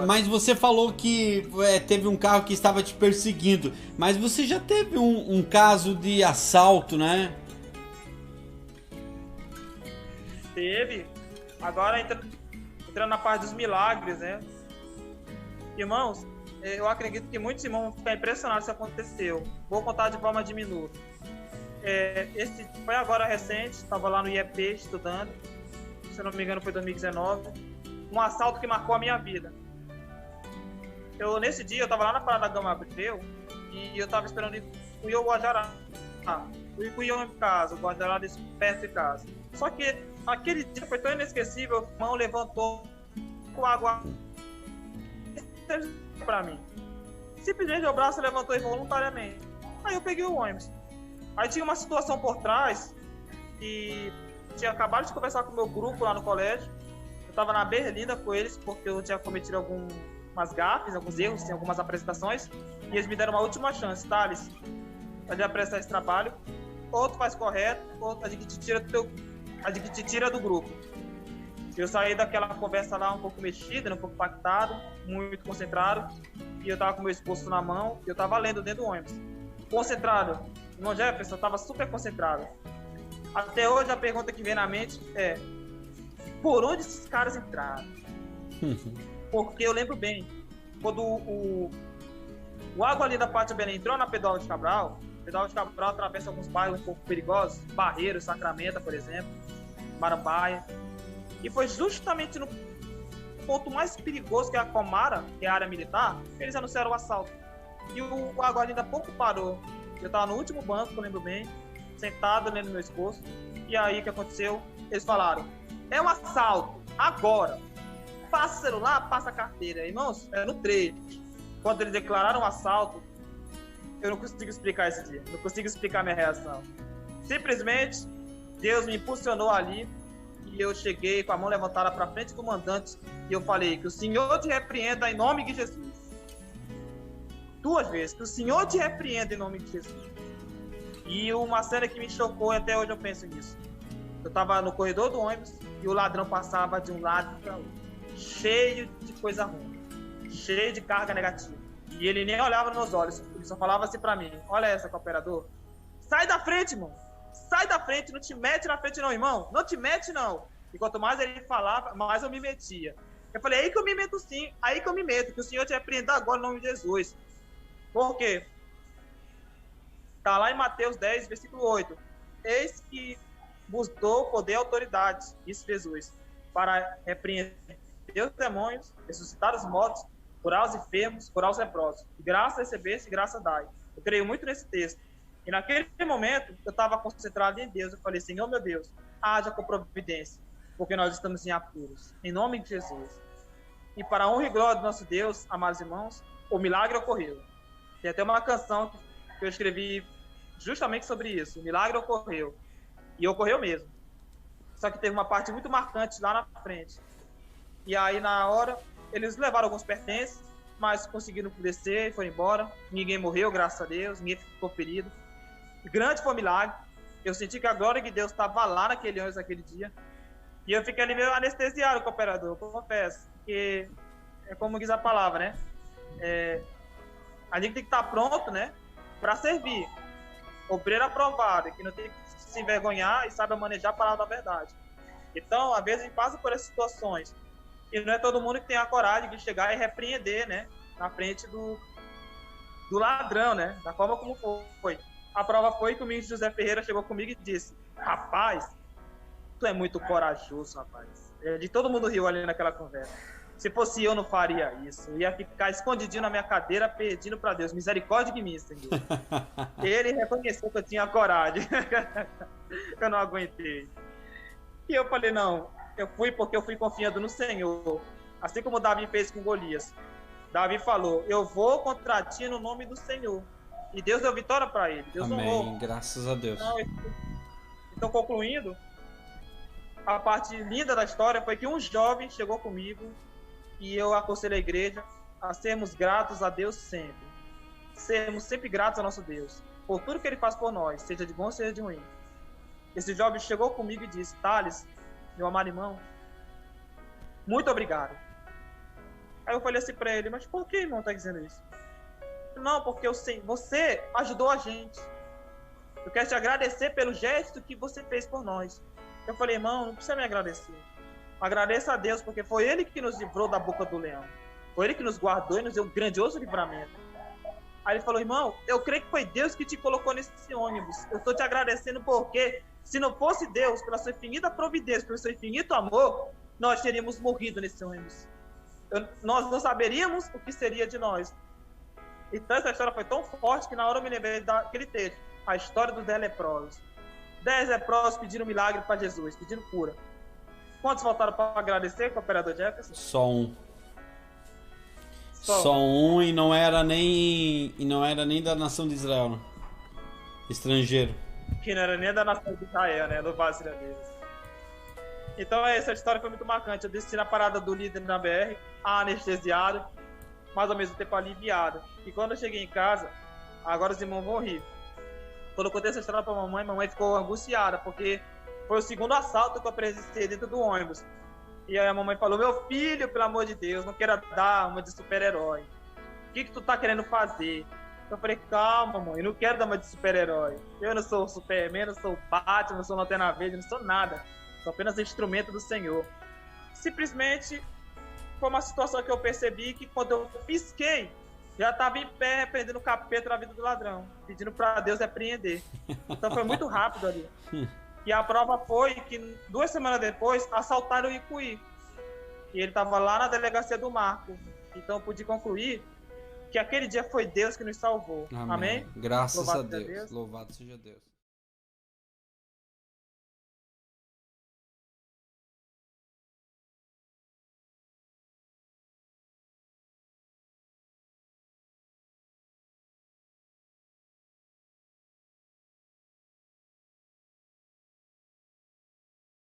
Mas você falou que teve um carro que estava te perseguindo. Mas você já teve um caso de assalto, né? Teve. Agora entrando na parte dos milagres, né? Irmãos, eu acredito que muitos irmãos vão ficar impressionados se aconteceu. Vou contar de forma diminuta. Esse foi agora recente, estava lá no IEP estudando, se eu não me engano foi 2019, um assalto que marcou a minha vida. Nesse dia eu estava lá na Praia da Gama Abreu e eu estava esperando o Iô Guajará. Fui com o Iô em casa, o Guajará perto de casa. Só que aquele dia foi tão inesquecível, o irmão levantou com água para mim. Simplesmente o braço levantou voluntariamente. Aí eu peguei o ônibus. Aí tinha uma situação por trás e tinha acabado de conversar com o meu grupo lá no colégio. Eu estava na berlinda com eles porque eu tinha cometido algumas gafes, alguns erros em algumas apresentações e eles me deram uma última chance, Thales, para apresentar esse trabalho. Ou tu faz correto, ou a gente te tira do grupo. Eu saí daquela conversa lá um pouco mexida, um pouco impactado, muito concentrado, e eu tava com meu esposo na mão, e eu tava lendo dentro do ônibus. Concentrado. Irmão Jefferson, eu tava super concentrado. Até hoje a pergunta que vem na mente é: por onde esses caras entraram? Porque eu lembro bem, quando o Água ali da Pátio Belém entrou na Pedal de Cabral, Pedal de Cabral atravessa alguns bairros um pouco perigosos, Barreiros, Sacramento, por exemplo, Marambaia. E foi justamente no ponto mais perigoso, que é a Comara, que é a área militar, que eles anunciaram o assalto. E o Água ainda pouco parou. Eu estava no último banco, eu lembro bem, sentado lendo meu esposo. E aí o que aconteceu? Eles falaram: é um assalto, agora. Passa o celular, passa a carteira. Irmãos, no trecho. Quando eles declararam o assalto, eu não consigo explicar esse dia. Não consigo explicar minha reação. Simplesmente, Deus me impulsionou ali e eu cheguei com a mão levantada para frente do mandante e eu falei: que o Senhor te repreenda em nome de Jesus. 2 vezes, que o Senhor te repreenda em nome de Jesus. E uma cena que me chocou, e até hoje eu penso nisso. Eu estava no corredor do ônibus e o ladrão passava de um lado para o outro, cheio de coisa ruim, cheio de carga negativa. E ele nem olhava nos meus olhos, ele só falava assim para mim: olha essa, cooperador, sai da frente, irmão. Sai da frente, não te mete na frente não, irmão. Não te mete não. E quanto mais ele falava, mais eu me metia. Eu falei: aí que eu me meto sim, aí que eu me meto, que o Senhor te repreenda agora em nome de Jesus. Por quê? Está lá em Mateus 10, versículo 8. Eis que vos dou poder e autoridade, disse Jesus, para repreender os demônios, ressuscitar os mortos, curar os enfermos, curar os leprosos. Graça recebesse, graça dai. Eu creio muito nesse texto. E naquele momento, eu estava concentrado em Deus. Eu falei: Senhor, meu Deus, haja com providência, porque nós estamos em apuros. Em nome de Jesus. E para a honra e glória do nosso Deus, amados irmãos, o milagre ocorreu. Tem até uma canção que eu escrevi justamente sobre isso. O milagre ocorreu. E ocorreu mesmo. Só que teve uma parte muito marcante lá na frente. E aí, na hora, eles levaram alguns pertences, mas conseguiram descer e foram embora. Ninguém morreu, graças a Deus. Ninguém ficou ferido. Grande foi o milagre. Eu senti que a glória de Deus estava lá naquele ônibus, naquele dia. E eu fiquei ali meio anestesiado com o operador, confesso. Porque é como diz a palavra, né? A gente tem que estar pronto, né? Para servir. Obreiro aprovado, que não tem que se envergonhar e sabe manejar a palavra da verdade. Então, às vezes, a gente passa por essas situações. E não é todo mundo que tem a coragem de chegar e repreender, né? Na frente do ladrão, né? Da forma como foi. A prova foi que o ministro José Ferreira chegou comigo e disse: rapaz, tu é muito corajoso, rapaz. De todo mundo riu ali naquela conversa. Se fosse eu, não faria isso. Eu ia ficar escondidinho na minha cadeira, pedindo para Deus: misericórdia de mim, Senhor. Ele reconheceu que eu tinha coragem. Eu não aguentei. E eu falei: não, eu fui porque eu fui confiando no Senhor. Assim como Davi fez com Golias. Davi falou: eu vou contra ti no nome do Senhor. E Deus deu vitória para ele. Deus honrou. Amém, graças a Deus. Então, concluindo, a parte linda da história foi que um jovem chegou comigo e eu aconselho a igreja a sermos gratos a Deus sempre. Sermos sempre gratos ao nosso Deus, por tudo que Ele faz por nós, seja de bom, seja de ruim. Esse jovem chegou comigo e disse: Thales, meu amado irmão, muito obrigado. Aí eu falei assim pra ele, mas por que, irmão, tá dizendo isso? Não, porque você ajudou a gente. Eu quero te agradecer pelo gesto que você fez por nós. Eu falei, irmão, não precisa me agradecer. Agradeça a Deus, porque foi Ele que nos livrou da boca do leão. Foi Ele que nos guardou e nos deu um grandioso livramento. Aí ele falou, irmão, eu creio que foi Deus que te colocou nesse ônibus. Eu estou te agradecendo porque, se não fosse Deus, pela sua infinita providência, pelo seu infinito amor, nós teríamos morrido nesse ônibus. Nós não saberíamos o que seria de nós. Então essa história foi tão forte que na hora eu me lembrei daquele texto, a história dos 10 leprosos. 10 leprosos pediram milagre para Jesus, pedindo cura. Quantos voltaram para agradecer com o operador Jefferson? Só um. Só um, e não era nem da nação de Israel, né? Estrangeiro. Que não era nem da nação de Israel, né? Do vacina deles. Então essa história foi muito marcante. Eu desci na parada do líder na BR, anestesiado, mas ao mesmo tempo aliviado. E quando eu cheguei em casa, agora os irmãos vão rir. Quando eu contei essa história pra mamãe ficou angustiada, porque foi o segundo assalto que eu presenciei dentro do ônibus. E aí a mamãe falou, meu filho, pelo amor de Deus, não queira dar uma de super-herói. O que tu tá querendo fazer? Eu falei, calma, mãe, eu não quero dar uma de super-herói. Eu não sou o Superman, não sou o Batman, não sou Lanterna Verde, não sou nada. Sou apenas instrumento do Senhor. Simplesmente foi uma situação que eu percebi que quando eu pisquei, já estava em pé repreendendo o capeta da vida do ladrão, pedindo para Deus repreender. Então foi muito rápido ali. E a prova foi que 2 semanas depois assaltaram o Icuí. E ele estava lá na delegacia do Marco. Então eu pude concluir que aquele dia foi Deus que nos salvou. Amém? Amém? Graças Louvado a seja Deus. Deus. Louvado seja Deus.